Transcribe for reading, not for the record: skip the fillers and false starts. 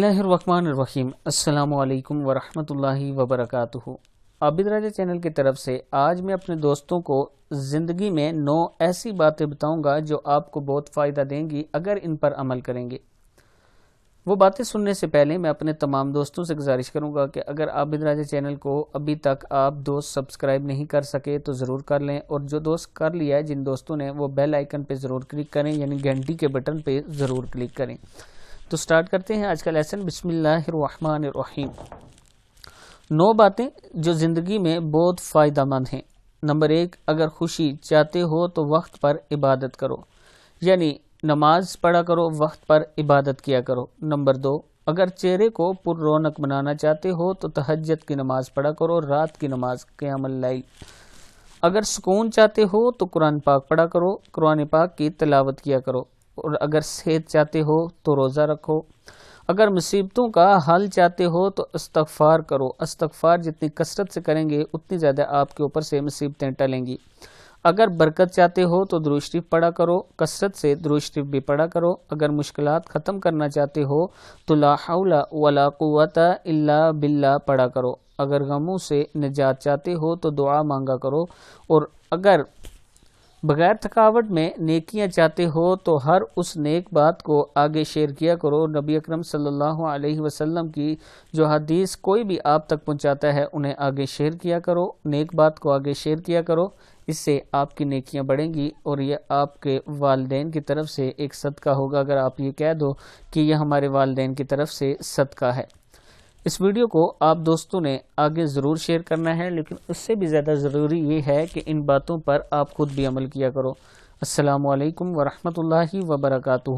बिस्मिल्लाहिर्रहमानिर्रहीम। अस्सलामु अलैकुम वरहमतुल्लाहि वबरकातुहू। आबिद राजा चैनल की तरफ से आज मैं अपने दोस्तों को ज़िंदगी में 9 ऐसी बातें बताऊंगा जो आपको बहुत फ़ायदा देंगी अगर इन पर अमल करेंगे। वो बातें सुनने से पहले मैं अपने तमाम दोस्तों से गुजारिश करूंगा कि अगर आबिद राजा चैनल को अभी तक आप दोस्त सब्सक्राइब नहीं कर सके तो ज़रूर कर लें, और जो दोस्त कर लिया है जिन दोस्तों ने वो बेल आइकन पे ज़रूर क्लिक करें, यानी घंटी के बटन पे ज़रूर क्लिक करें। तो स्टार्ट करते हैं आज का लेसन। बिस्मिल्लाहिर्रहमानिर्रहीम। 9 बातें जो ज़िंदगी में बहुत फ़ायदेमंद हैं। नंबर 1, अगर खुशी चाहते हो तो वक्त पर इबादत करो, यानी नमाज पढ़ा करो, वक्त पर इबादत किया करो। नंबर 2, अगर चेहरे को पुररौनक बनाना चाहते हो तो तहज्जुद की नमाज पढ़ा करो, रात की नमाज क़ियामुल लैल। अगर सुकून चाहते हो तो कुरान पाक पढ़ा करो, कुरान पाक की तिलावत किया करो। और अगर सेहत चाहते हो तो रोज़ा रखो। अगर मुसीबतों का हल चाहते हो तो इस्तगफार करो। इस्तगफार जितनी कसरत से करेंगे उतनी ज़्यादा आपके ऊपर से मुसीबतें टलेंगी। अगर बरकत चाहते हो तो दुरूद शरीफ पढ़ा करो, कसरत से दुरूद शरीफ भी पढ़ा करो। अगर मुश्किलात ख़त्म करना चाहते हो तो ला हौला वला कुव्वता इल्ला बिल्लाह पढ़ा करो। अगर गमों से निजात चाहते हो तो दुआ मांगा करो। और अगर बगैर थकावट में नेकियां चाहते हो तो हर उस नेक बात को आगे शेयर किया करो। नबी अकरम सल्लल्लाहु अलैहि वसल्लम की जो हदीस कोई भी आप तक पहुंचाता है उन्हें आगे शेयर किया करो, नेक बात को आगे शेयर किया करो। इससे आपकी नेकियां बढ़ेंगी और ये आपके वालिदैन की तरफ से एक सदका होगा। अगर आप ये कह दो कि यह हमारे वालिदैन की तरफ से सदका है। इस वीडियो को आप दोस्तों ने आगे ज़रूर शेयर करना है, लेकिन उससे भी ज़्यादा ज़रूरी ये है कि इन बातों पर आप खुद भी अमल किया करो। अस्सलामु अलैकुम वरहमतुल्लाहि वबरकातुहू।